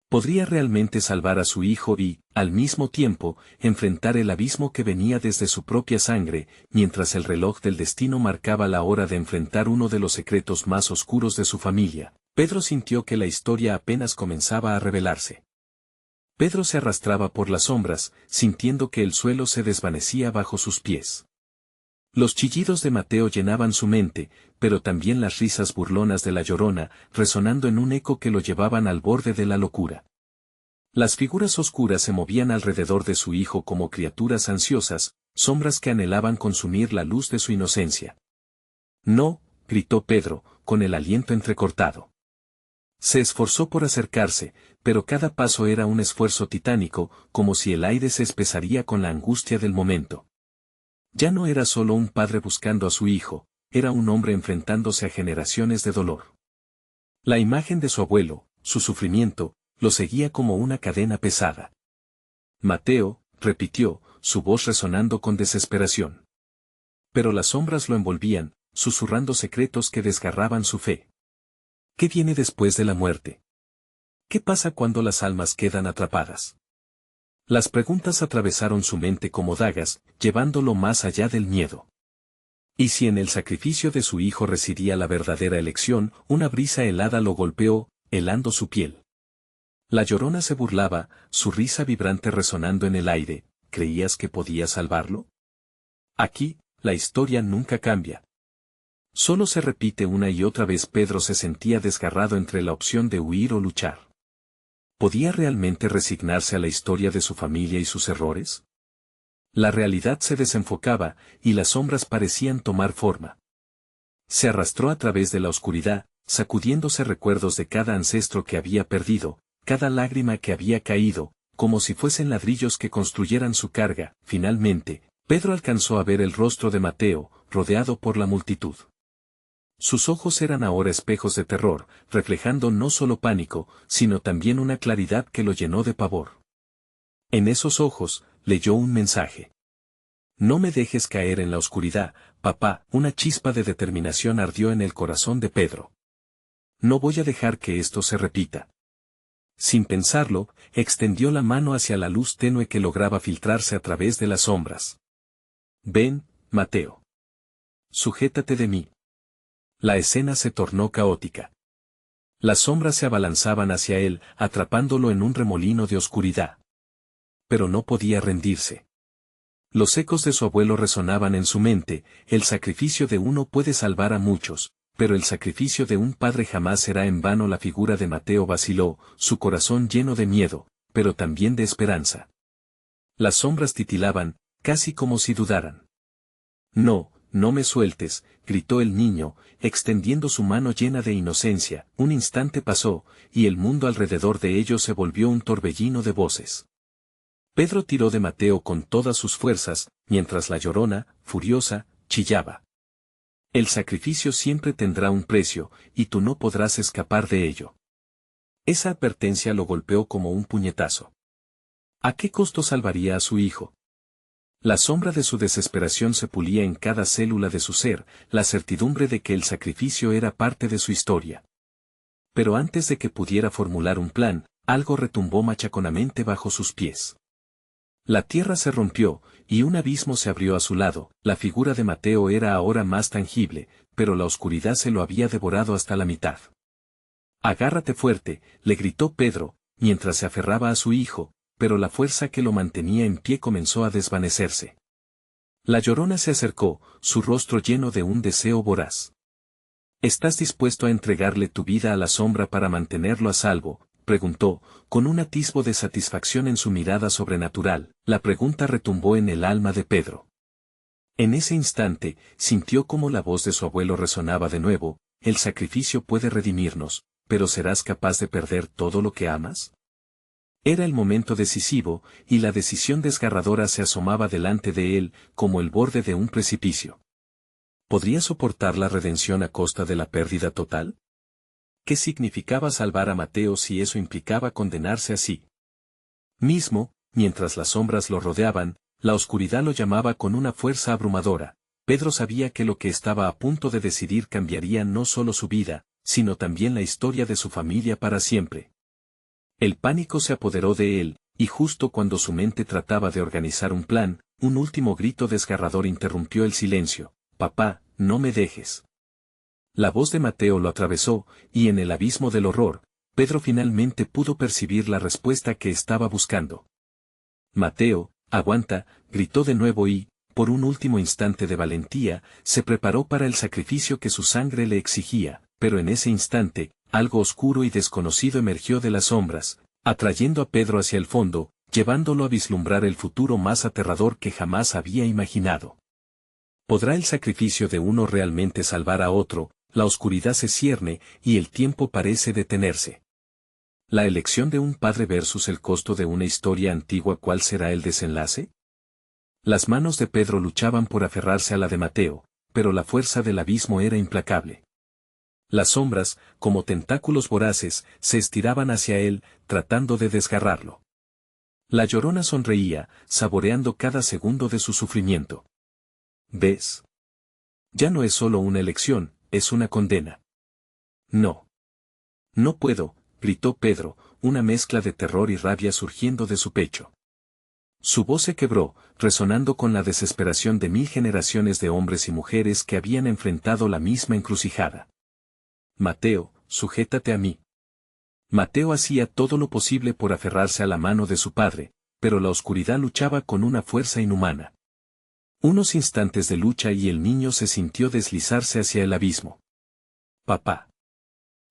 Podría realmente salvar a su hijo y, al mismo tiempo, enfrentar el abismo que venía desde su propia sangre, mientras el reloj del destino marcaba la hora de enfrentar uno de los secretos más oscuros de su familia. Pedro sintió que la historia apenas comenzaba a revelarse. Pedro se arrastraba por las sombras, sintiendo que el suelo se desvanecía bajo sus pies. Los chillidos de Mateo llenaban su mente, pero también las risas burlonas de la Llorona, resonando en un eco que lo llevaban al borde de la locura. Las figuras oscuras se movían alrededor de su hijo como criaturas ansiosas, sombras que anhelaban consumir la luz de su inocencia. No, gritó Pedro, con el aliento entrecortado. Se esforzó por acercarse, pero cada paso era un esfuerzo titánico, como si el aire se espesaría con la angustia del momento. Ya no era solo un padre buscando a su hijo, era un hombre enfrentándose a generaciones de dolor. La imagen de su abuelo, su sufrimiento, lo seguía como una cadena pesada. Mateo, repitió, su voz resonando con desesperación. Pero las sombras lo envolvían, susurrando secretos que desgarraban su fe. ¿Qué viene después de la muerte? ¿Qué pasa cuando las almas quedan atrapadas? Las preguntas atravesaron su mente como dagas, llevándolo más allá del miedo. Y si en el sacrificio de su hijo residía la verdadera elección, una brisa helada lo golpeó, helando su piel. La Llorona se burlaba, su risa vibrante resonando en el aire. ¿Creías que podía salvarlo? Aquí, la historia nunca cambia. Solo se repite una y otra vez. Pedro se sentía desgarrado entre la opción de huir o luchar. ¿Podía realmente resignarse a la historia de su familia y sus errores? La realidad se desenfocaba, y las sombras parecían tomar forma. Se arrastró a través de la oscuridad, sacudiéndose recuerdos de cada ancestro que había perdido, cada lágrima que había caído, como si fuesen ladrillos que construyeran su carga. Finalmente, Pedro alcanzó a ver el rostro de Mateo, rodeado por la multitud. Sus ojos eran ahora espejos de terror, reflejando no solo pánico, sino también una claridad que lo llenó de pavor. En esos ojos, leyó un mensaje. No me dejes caer en la oscuridad, papá. Una chispa de determinación ardió en el corazón de Pedro. No voy a dejar que esto se repita. Sin pensarlo, extendió la mano hacia la luz tenue que lograba filtrarse a través de las sombras. Ven, Mateo. Sujétate de mí. La escena se tornó caótica. Las sombras se abalanzaban hacia él, atrapándolo en un remolino de oscuridad. Pero no podía rendirse. Los ecos de su abuelo resonaban en su mente. El sacrificio de uno puede salvar a muchos, pero el sacrificio de un padre jamás será en vano. La figura de Mateo vaciló, su corazón lleno de miedo, pero también de esperanza. Las sombras titilaban, casi como si dudaran. No, no me sueltes, gritó el niño, extendiendo su mano llena de inocencia. Un instante pasó, y el mundo alrededor de ellos se volvió un torbellino de voces. Pedro tiró de Mateo con todas sus fuerzas, mientras la Llorona, furiosa, chillaba. El sacrificio siempre tendrá un precio, y tú no podrás escapar de ello. Esa advertencia lo golpeó como un puñetazo. ¿A qué costo salvaría a su hijo? La sombra de su desesperación se pulía en cada célula de su ser, la certidumbre de que el sacrificio era parte de su historia. Pero antes de que pudiera formular un plan, algo retumbó machaconamente bajo sus pies. La tierra se rompió, y un abismo se abrió a su lado. La figura de Mateo era ahora más tangible, pero la oscuridad se lo había devorado hasta la mitad. Agárrate fuerte, le gritó Pedro, mientras se aferraba a su hijo, pero la fuerza que lo mantenía en pie comenzó a desvanecerse. La Llorona se acercó, su rostro lleno de un deseo voraz. ¿Estás dispuesto a entregarle tu vida a la sombra para mantenerlo a salvo?, preguntó, con un atisbo de satisfacción en su mirada sobrenatural. La pregunta retumbó en el alma de Pedro. En ese instante, sintió como la voz de su abuelo resonaba de nuevo: el sacrificio puede redimirnos, pero ¿serás capaz de perder todo lo que amas? Era el momento decisivo, y la decisión desgarradora se asomaba delante de él, como el borde de un precipicio. ¿Podría soportar la redención a costa de la pérdida total? ¿Qué significaba salvar a Mateo si eso implicaba condenarse a sí mismo? Mientras las sombras lo rodeaban, la oscuridad lo llamaba con una fuerza abrumadora. Pedro sabía que lo que estaba a punto de decidir cambiaría no solo su vida, sino también la historia de su familia para siempre. El pánico se apoderó de él, y justo cuando su mente trataba de organizar un plan, un último grito desgarrador interrumpió el silencio: «Papá, no me dejes». La voz de Mateo lo atravesó, y en el abismo del horror, Pedro finalmente pudo percibir la respuesta que estaba buscando. «Mateo, aguanta», gritó de nuevo y, por un último instante de valentía, se preparó para el sacrificio que su sangre le exigía. Pero en ese instante, algo oscuro y desconocido emergió de las sombras, atrayendo a Pedro hacia el fondo, llevándolo a vislumbrar el futuro más aterrador que jamás había imaginado. ¿Podrá el sacrificio de uno realmente salvar a otro? La oscuridad se cierne, y el tiempo parece detenerse. La elección de un padre versus el costo de una historia antigua. ¿Cuál será el desenlace? Las manos de Pedro luchaban por aferrarse a la de Mateo, pero la fuerza del abismo era implacable. Las sombras, como tentáculos voraces, se estiraban hacia él, tratando de desgarrarlo. La Llorona sonreía, saboreando cada segundo de su sufrimiento. ¿Ves? Ya no es solo una elección, es una condena. No. No puedo, gritó Pedro, una mezcla de terror y rabia surgiendo de su pecho. Su voz se quebró, resonando con la desesperación de 1000 generaciones de hombres y mujeres que habían enfrentado la misma encrucijada. Mateo, sujétate a mí. Mateo hacía todo lo posible por aferrarse a la mano de su padre, pero la oscuridad luchaba con una fuerza inhumana. Unos instantes de lucha y el niño se sintió deslizarse hacia el abismo. Papá.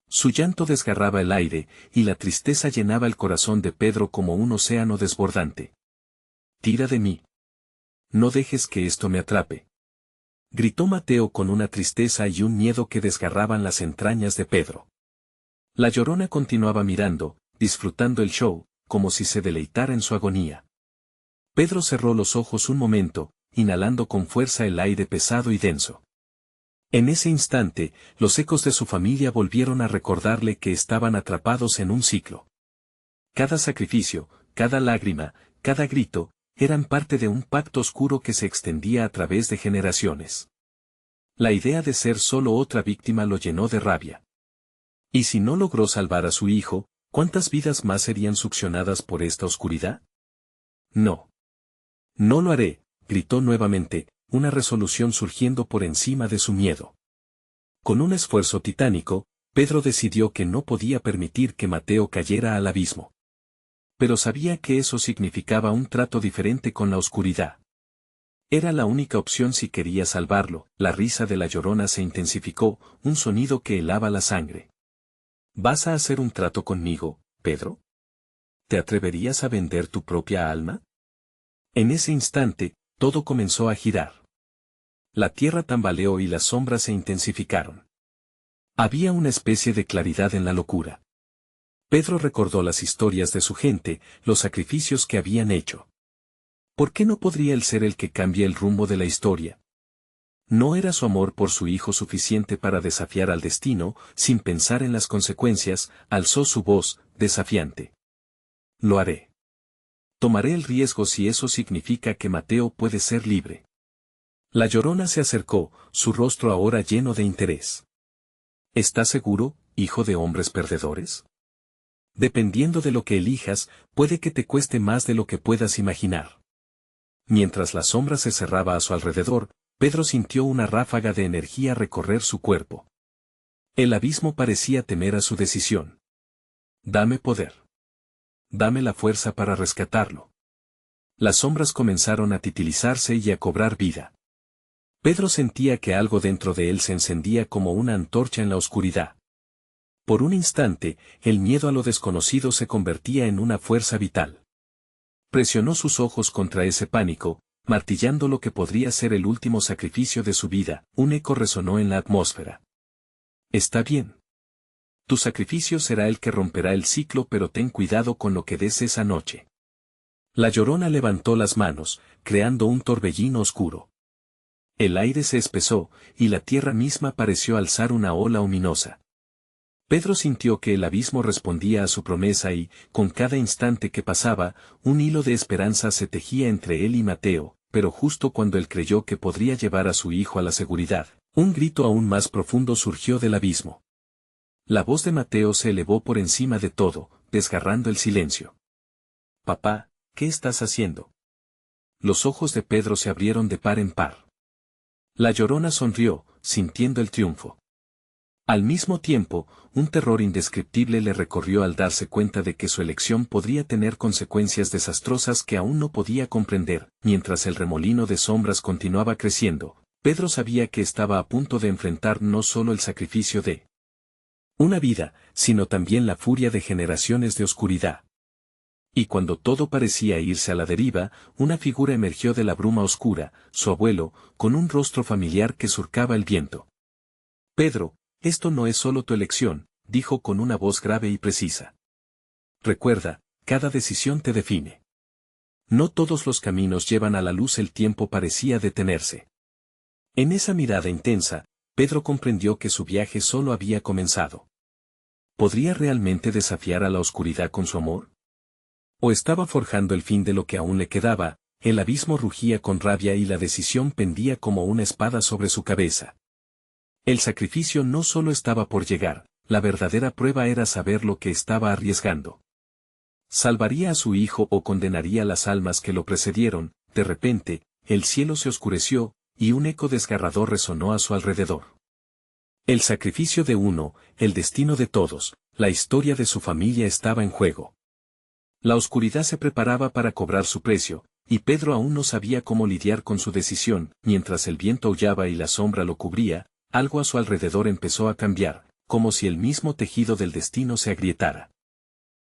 Su llanto desgarraba el aire, y la tristeza llenaba el corazón de Pedro como un océano desbordante. Tira de mí. No dejes que esto me atrape. Gritó Mateo con una tristeza y un miedo que desgarraban las entrañas de Pedro. La Llorona continuaba mirando, disfrutando el show, como si se deleitara en su agonía. Pedro cerró los ojos un momento, inhalando con fuerza el aire pesado y denso. En ese instante, los ecos de su familia volvieron a recordarle que estaban atrapados en un ciclo. Cada sacrificio, cada lágrima, cada grito, eran parte de un pacto oscuro que se extendía a través de generaciones. La idea de ser solo otra víctima lo llenó de rabia. ¿Y si no logró salvar a su hijo, cuántas vidas más serían succionadas por esta oscuridad? No. No lo haré, gritó nuevamente, una resolución surgiendo por encima de su miedo. Con un esfuerzo titánico, Pedro decidió que no podía permitir que Mateo cayera al abismo. Pero sabía que eso significaba un trato diferente con la oscuridad. Era la única opción si quería salvarlo. La risa de la Llorona se intensificó, un sonido que helaba la sangre. ¿Vas a hacer un trato conmigo, Pedro? ¿Te atreverías a vender tu propia alma? En ese instante, todo comenzó a girar. La tierra tambaleó y las sombras se intensificaron. Había una especie de claridad en la locura. Pedro recordó las historias de su gente, los sacrificios que habían hecho. ¿Por qué no podría él ser el que cambie el rumbo de la historia? ¿No era su amor por su hijo suficiente para desafiar al destino, sin pensar en las consecuencias? Alzó su voz, desafiante. Lo haré. Tomaré el riesgo si eso significa que Mateo puede ser libre. La Llorona se acercó, su rostro ahora lleno de interés. ¿Estás seguro, hijo de hombres perdedores? Dependiendo de lo que elijas, puede que te cueste más de lo que puedas imaginar. Mientras la sombra se cerraba a su alrededor, Pedro sintió una ráfaga de energía recorrer su cuerpo. El abismo parecía temer a su decisión. Dame poder. Dame la fuerza para rescatarlo. Las sombras comenzaron a titilizarse y a cobrar vida. Pedro sentía que algo dentro de él se encendía como una antorcha en la oscuridad. Por un instante, el miedo a lo desconocido se convertía en una fuerza vital. Presionó sus ojos contra ese pánico, martillando lo que podría ser el último sacrificio de su vida. Un eco resonó en la atmósfera. Está bien. Tu sacrificio será el que romperá el ciclo, pero ten cuidado con lo que des esa noche. La Llorona levantó las manos, creando un torbellino oscuro. El aire se espesó, y la tierra misma pareció alzar una ola ominosa. Pedro sintió que el abismo respondía a su promesa y, con cada instante que pasaba, un hilo de esperanza se tejía entre él y Mateo, pero justo cuando él creyó que podría llevar a su hijo a la seguridad, un grito aún más profundo surgió del abismo. La voz de Mateo se elevó por encima de todo, desgarrando el silencio. Papá, ¿qué estás haciendo? Los ojos de Pedro se abrieron de par en par. La Llorona sonrió, sintiendo el triunfo. Al mismo tiempo, un terror indescriptible le recorrió al darse cuenta de que su elección podría tener consecuencias desastrosas que aún no podía comprender. Mientras el remolino de sombras continuaba creciendo, Pedro sabía que estaba a punto de enfrentar no solo el sacrificio de una vida, sino también la furia de generaciones de oscuridad. Y cuando todo parecía irse a la deriva, una figura emergió de la bruma oscura, su abuelo, con un rostro familiar que surcaba el viento. Pedro, esto no es solo tu elección, dijo con una voz grave y precisa. Recuerda, cada decisión te define. No todos los caminos llevan a la luz. El tiempo parecía detenerse. En esa mirada intensa, Pedro comprendió que su viaje solo había comenzado. ¿Podría realmente desafiar a la oscuridad con su amor? ¿O estaba forjando el fin de lo que aún le quedaba? El abismo rugía con rabia y la decisión pendía como una espada sobre su cabeza. El sacrificio no solo estaba por llegar, la verdadera prueba era saber lo que estaba arriesgando. ¿Salvaría a su hijo o condenaría las almas que lo precedieron? De repente, el cielo se oscureció, y un eco desgarrador resonó a su alrededor. El sacrificio de uno, el destino de todos, la historia de su familia estaba en juego. La oscuridad se preparaba para cobrar su precio, y Pedro aún no sabía cómo lidiar con su decisión. Mientras el viento aullaba y la sombra lo cubría, algo a su alrededor empezó a cambiar, como si el mismo tejido del destino se agrietara.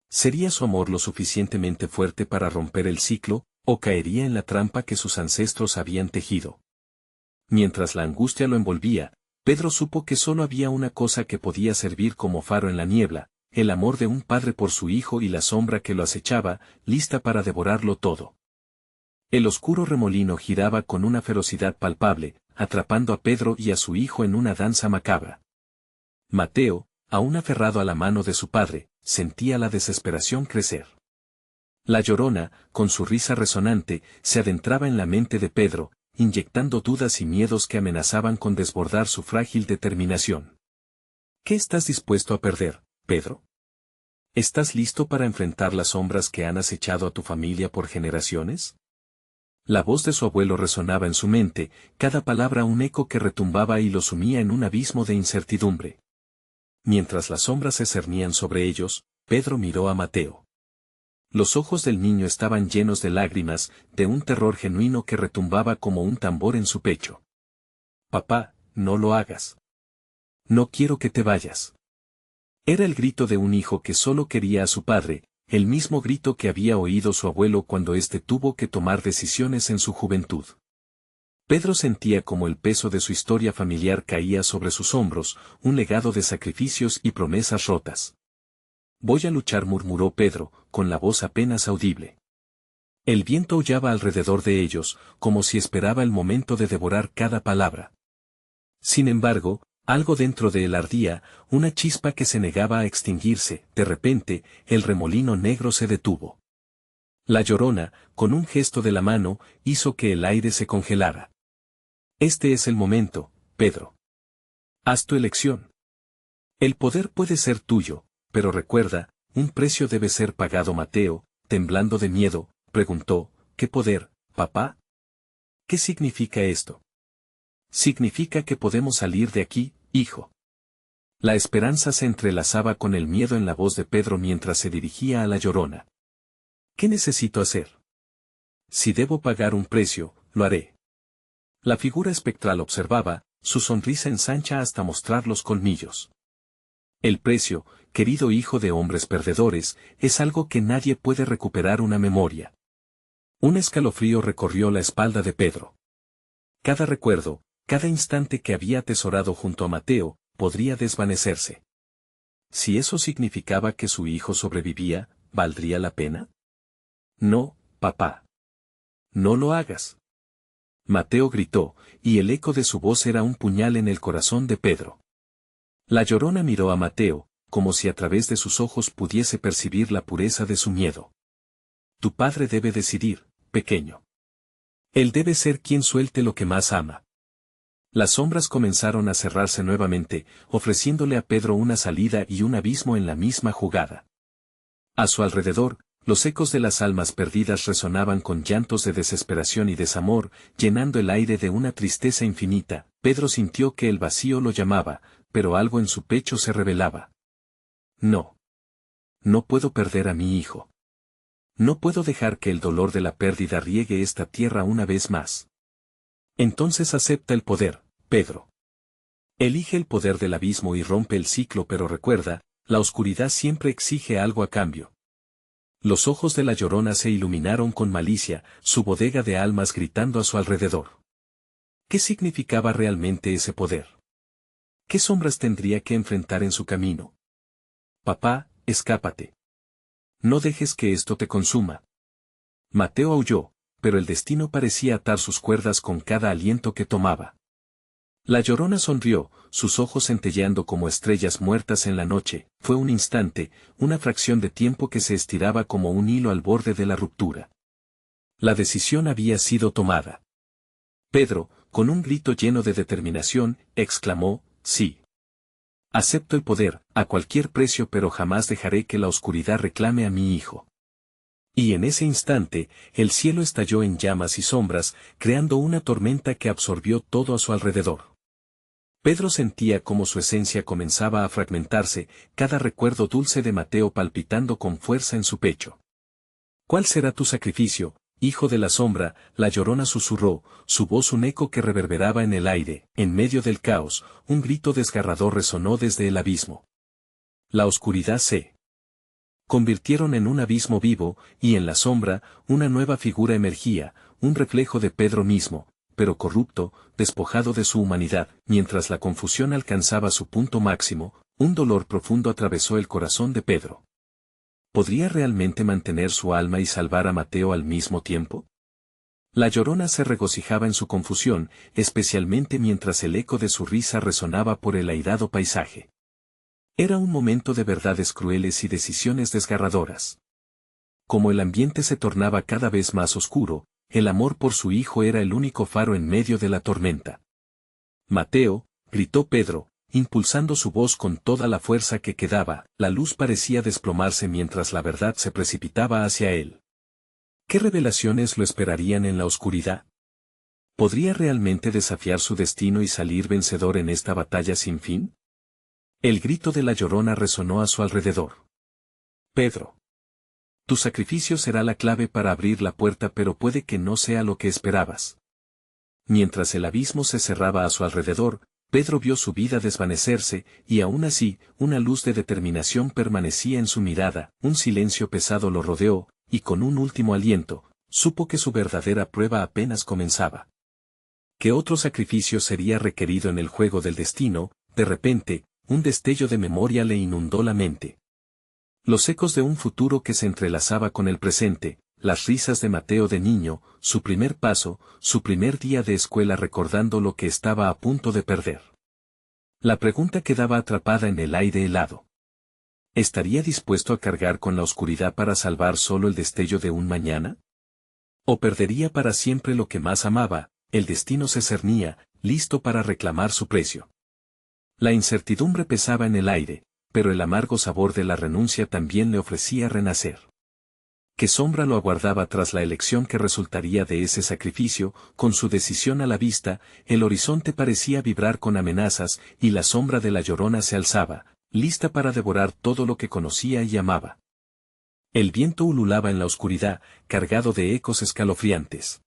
¿Sería su amor lo suficientemente fuerte para romper el ciclo, o caería en la trampa que sus ancestros habían tejido? Mientras la angustia lo envolvía, Pedro supo que solo había una cosa que podía servir como faro en la niebla, el amor de un padre por su hijo y la sombra que lo acechaba, lista para devorarlo todo. El oscuro remolino giraba con una ferocidad palpable, atrapando a Pedro y a su hijo en una danza macabra. Mateo, aún aferrado a la mano de su padre, sentía la desesperación crecer. La Llorona, con su risa resonante, se adentraba en la mente de Pedro, inyectando dudas y miedos que amenazaban con desbordar su frágil determinación. ¿Qué estás dispuesto a perder, Pedro? ¿Estás listo para enfrentar las sombras que han acechado a tu familia por generaciones? La voz de su abuelo resonaba en su mente, cada palabra un eco que retumbaba y lo sumía en un abismo de incertidumbre. Mientras las sombras se cernían sobre ellos, Pedro miró a Mateo. Los ojos del niño estaban llenos de lágrimas, de un terror genuino que retumbaba como un tambor en su pecho. Papá, no lo hagas. No quiero que te vayas. Era el grito de un hijo que solo quería a su padre, el mismo grito que había oído su abuelo cuando éste tuvo que tomar decisiones en su juventud. Pedro sentía como el peso de su historia familiar caía sobre sus hombros, un legado de sacrificios y promesas rotas. Voy a luchar, murmuró Pedro, con la voz apenas audible. El viento aullaba alrededor de ellos, como si esperaba el momento de devorar cada palabra. Sin embargo, algo dentro de él ardía, una chispa que se negaba a extinguirse. De repente, el remolino negro se detuvo. La Llorona, con un gesto de la mano, hizo que el aire se congelara. Este es el momento, Pedro. Haz tu elección. El poder puede ser tuyo, pero recuerda, un precio debe ser pagado. Mateo, temblando de miedo, preguntó, ¿qué poder, papá? ¿Qué significa esto? Significa que podemos salir de aquí, hijo. La esperanza se entrelazaba con el miedo en la voz de Pedro mientras se dirigía a la Llorona. ¿Qué necesito hacer? Si debo pagar un precio, lo haré. La figura espectral observaba, su sonrisa ensancha hasta mostrar los colmillos. El precio, querido hijo de hombres perdedores, es algo que nadie puede recuperar, una memoria. Un escalofrío recorrió la espalda de Pedro. Cada recuerdo, cada instante que había atesorado junto a Mateo, podría desvanecerse. Si eso significaba que su hijo sobrevivía, ¿valdría la pena? No, papá. No lo hagas. Mateo gritó, y el eco de su voz era un puñal en el corazón de Pedro. La Llorona miró a Mateo, como si a través de sus ojos pudiese percibir la pureza de su miedo. Tu padre debe decidir, pequeño. Él debe ser quien suelte lo que más ama. Las sombras comenzaron a cerrarse nuevamente, ofreciéndole a Pedro una salida y un abismo en la misma jugada. A su alrededor, los ecos de las almas perdidas resonaban con llantos de desesperación y desamor, llenando el aire de una tristeza infinita. Pedro sintió que el vacío lo llamaba, pero algo en su pecho se rebelaba. No. No puedo perder a mi hijo. No puedo dejar que el dolor de la pérdida riegue esta tierra una vez más. Entonces acepta el poder, Pedro. Elige el poder del abismo y rompe el ciclo, pero recuerda, la oscuridad siempre exige algo a cambio. Los ojos de la Llorona se iluminaron con malicia, su bodega de almas gritando a su alrededor. ¿Qué significaba realmente ese poder? ¿Qué sombras tendría que enfrentar en su camino? Papá, escápate. No dejes que esto te consuma. Mateo aulló, pero el destino parecía atar sus cuerdas con cada aliento que tomaba. La Llorona sonrió, sus ojos centelleando como estrellas muertas en la noche. Fue un instante, una fracción de tiempo que se estiraba como un hilo al borde de la ruptura. La decisión había sido tomada. Pedro, con un grito lleno de determinación, exclamó, sí. Acepto el poder, a cualquier precio, pero jamás dejaré que la oscuridad reclame a mi hijo. Y en ese instante, el cielo estalló en llamas y sombras, creando una tormenta que absorbió todo a su alrededor. Pedro sentía cómo su esencia comenzaba a fragmentarse, cada recuerdo dulce de Mateo palpitando con fuerza en su pecho. ¿Cuál será tu sacrificio, hijo de la sombra? La Llorona susurró, su voz un eco que reverberaba en el aire. En medio del caos, un grito desgarrador resonó desde el abismo. La oscuridad se convirtieron en un abismo vivo, y en la sombra, una nueva figura emergía, un reflejo de Pedro mismo, pero corrupto, despojado de su humanidad. Mientras la confusión alcanzaba su punto máximo, un dolor profundo atravesó el corazón de Pedro. ¿Podría realmente mantener su alma y salvar a Mateo al mismo tiempo? La Llorona se regocijaba en su confusión, especialmente mientras el eco de su risa resonaba por el airado paisaje. Era un momento de verdades crueles y decisiones desgarradoras. Como el ambiente se tornaba cada vez más oscuro, el amor por su hijo era el único faro en medio de la tormenta. «Mateo», gritó Pedro, impulsando su voz con toda la fuerza que quedaba. La luz parecía desplomarse mientras la verdad se precipitaba hacia él. ¿Qué revelaciones lo esperarían en la oscuridad? ¿Podría realmente desafiar su destino y salir vencedor en esta batalla sin fin? El grito de la Llorona resonó a su alrededor. «Pedro, tu sacrificio será la clave para abrir la puerta, pero puede que no sea lo que esperabas». Mientras el abismo se cerraba a su alrededor, Pedro vio su vida desvanecerse, y aún así, una luz de determinación permanecía en su mirada. Un silencio pesado lo rodeó, y con un último aliento, supo que su verdadera prueba apenas comenzaba. ¿Qué otro sacrificio sería requerido en el juego del destino? De repente, un destello de memoria le inundó la mente. Los ecos de un futuro que se entrelazaba con el presente, las risas de Mateo de niño, su primer paso, su primer día de escuela recordando lo que estaba a punto de perder. La pregunta quedaba atrapada en el aire helado. ¿Estaría dispuesto a cargar con la oscuridad para salvar solo el destello de un mañana? ¿O perdería para siempre lo que más amaba? El destino se cernía, listo para reclamar su precio. La incertidumbre pesaba en el aire, pero el amargo sabor de la renuncia también le ofrecía renacer. ¿Qué sombra lo aguardaba tras la elección que resultaría de ese sacrificio? Con su decisión a la vista, el horizonte parecía vibrar con amenazas, y la sombra de la Llorona se alzaba, lista para devorar todo lo que conocía y amaba. El viento ululaba en la oscuridad, cargado de ecos escalofriantes.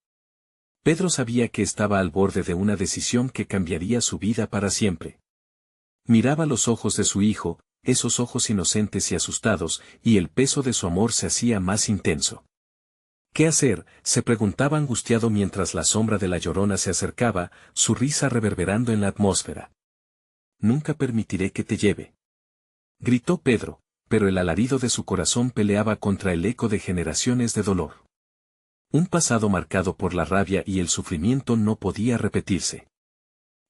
Pedro sabía que estaba al borde de una decisión que cambiaría su vida para siempre. Miraba los ojos de su hijo, esos ojos inocentes y asustados, y el peso de su amor se hacía más intenso. ¿Qué hacer?, se preguntaba angustiado mientras la sombra de la Llorona se acercaba, su risa reverberando en la atmósfera. «Nunca permitiré que te lleve», gritó Pedro, pero el alarido de su corazón peleaba contra el eco de generaciones de dolor. Un pasado marcado por la rabia y el sufrimiento no podía repetirse.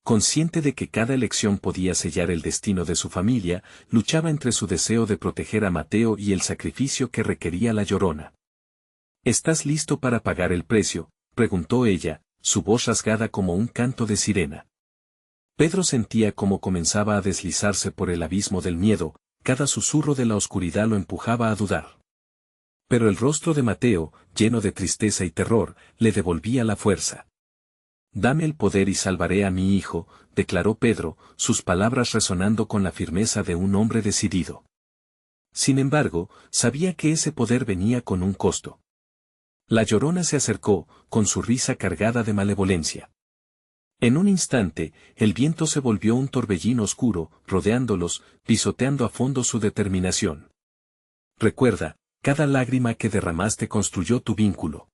Consciente de que cada elección podía sellar el destino de su familia, luchaba entre su deseo de proteger a Mateo y el sacrificio que requería la Llorona. «¿Estás listo para pagar el precio?», preguntó ella, su voz rasgada como un canto de sirena. Pedro sentía cómo comenzaba a deslizarse por el abismo del miedo, cada susurro de la oscuridad lo empujaba a dudar. Pero el rostro de Mateo, lleno de tristeza y terror, le devolvía la fuerza. «Dame el poder y salvaré a mi hijo», declaró Pedro, sus palabras resonando con la firmeza de un hombre decidido. Sin embargo, sabía que ese poder venía con un costo. La Llorona se acercó, con su risa cargada de malevolencia. En un instante, el viento se volvió un torbellino oscuro, rodeándolos, pisoteando a fondo su determinación. «Recuerda, cada lágrima que derramaste construyó tu vínculo.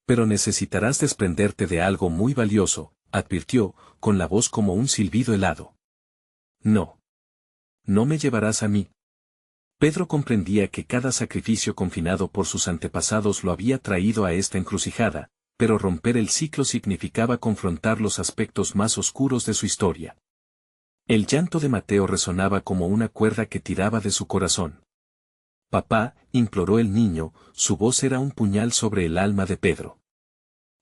Pero necesitarás desprenderte de algo muy valioso», advirtió, con la voz como un silbido helado. «No. No me llevarás a mí». Pedro comprendía que cada sacrificio confinado por sus antepasados lo había traído a esta encrucijada, pero romper el ciclo significaba confrontar los aspectos más oscuros de su historia. El llanto de Mateo resonaba como una cuerda que tiraba de su corazón. «Papá», imploró el niño, su voz era un puñal sobre el alma de Pedro.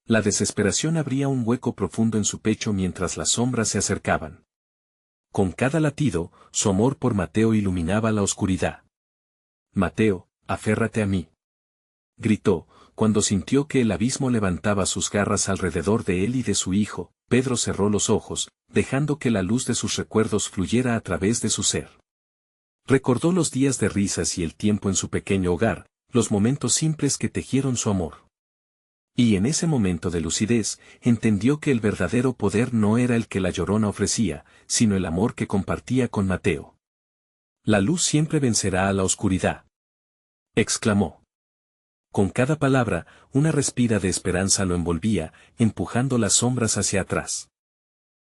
La desesperación abría un hueco profundo en su pecho mientras las sombras se acercaban. Con cada latido, su amor por Mateo iluminaba la oscuridad. «Mateo, aférrate a mí», gritó, cuando sintió que el abismo levantaba sus garras alrededor de él y de su hijo. Pedro cerró los ojos, dejando que la luz de sus recuerdos fluyera a través de su ser. Recordó los días de risas y el tiempo en su pequeño hogar, los momentos simples que tejieron su amor. Y en ese momento de lucidez, entendió que el verdadero poder no era el que la Llorona ofrecía, sino el amor que compartía con Mateo. «La luz siempre vencerá a la oscuridad», exclamó. Con cada palabra, una respira de esperanza lo envolvía, empujando las sombras hacia atrás.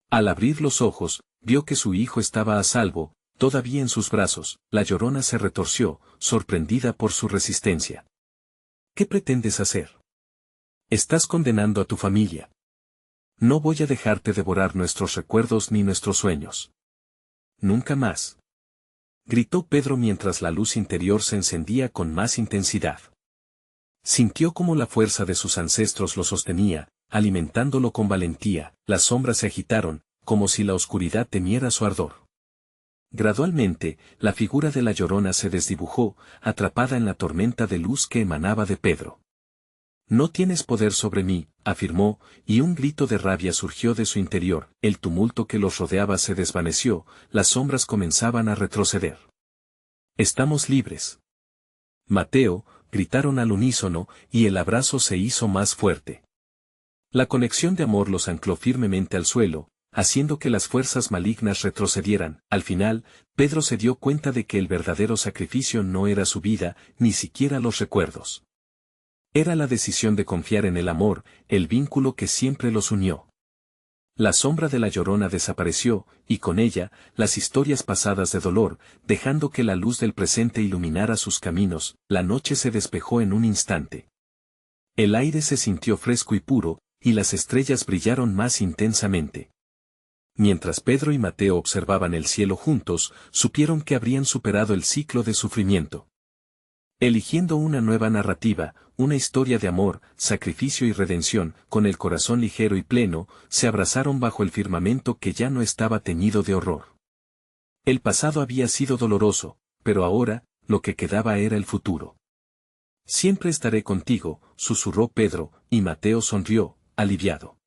Al abrir los ojos, vio que su hijo estaba a salvo, todavía en sus brazos. La Llorona se retorció, sorprendida por su resistencia. ¿Qué pretendes hacer? Estás condenando a tu familia. No voy a dejarte devorar nuestros recuerdos ni nuestros sueños. Nunca más. Gritó Pedro mientras la luz interior se encendía con más intensidad. Sintió como la fuerza de sus ancestros lo sostenía, alimentándolo con valentía. Las sombras se agitaron, como si la oscuridad temiera su ardor. Gradualmente, la figura de la Llorona se desdibujó, atrapada en la tormenta de luz que emanaba de Pedro. No tienes poder sobre mí, afirmó, y un grito de rabia surgió de su interior. El tumulto que los rodeaba se desvaneció, las sombras comenzaban a retroceder. Estamos libres. Mateo, gritaron al unísono, y el abrazo se hizo más fuerte. La conexión de amor los ancló firmemente al suelo, haciendo que las fuerzas malignas retrocedieran. Al final, Pedro se dio cuenta de que el verdadero sacrificio no era su vida, ni siquiera los recuerdos. Era la decisión de confiar en el amor, el vínculo que siempre los unió. La sombra de la Llorona desapareció, y con ella, las historias pasadas de dolor, dejando que la luz del presente iluminara sus caminos. La noche se despejó en un instante. El aire se sintió fresco y puro, y las estrellas brillaron más intensamente. Mientras Pedro y Mateo observaban el cielo juntos, supieron que habrían superado el ciclo de sufrimiento. Eligiendo una nueva narrativa, una historia de amor, sacrificio y redención, con el corazón ligero y pleno, se abrazaron bajo el firmamento que ya no estaba teñido de horror. El pasado había sido doloroso, pero ahora, lo que quedaba era el futuro. Siempre estaré contigo, susurró Pedro, y Mateo sonrió, aliviado.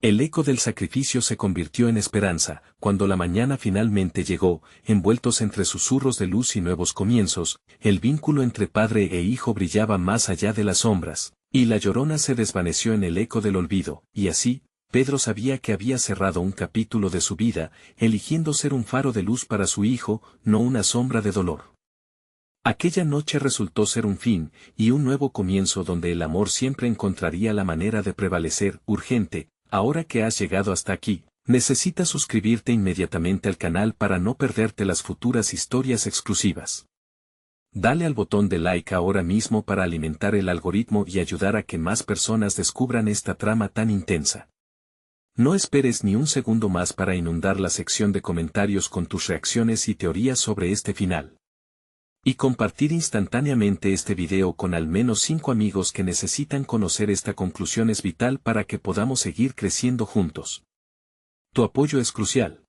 El eco del sacrificio se convirtió en esperanza, cuando la mañana finalmente llegó, envueltos entre susurros de luz y nuevos comienzos, el vínculo entre padre e hijo brillaba más allá de las sombras, y la Llorona se desvaneció en el eco del olvido, y así, Pedro sabía que había cerrado un capítulo de su vida, eligiendo ser un faro de luz para su hijo, no una sombra de dolor. Aquella noche resultó ser un fin, y un nuevo comienzo donde el amor siempre encontraría la manera de prevalecer. Urgente. Ahora que has llegado hasta aquí, necesitas suscribirte inmediatamente al canal para no perderte las futuras historias exclusivas. Dale al botón de like ahora mismo para alimentar el algoritmo y ayudar a que más personas descubran esta trama tan intensa. No esperes ni un segundo más para inundar la sección de comentarios con tus reacciones y teorías sobre este final. Y compartir instantáneamente este video con al menos 5 amigos que necesitan conocer esta conclusión es vital para que podamos seguir creciendo juntos. Tu apoyo es crucial.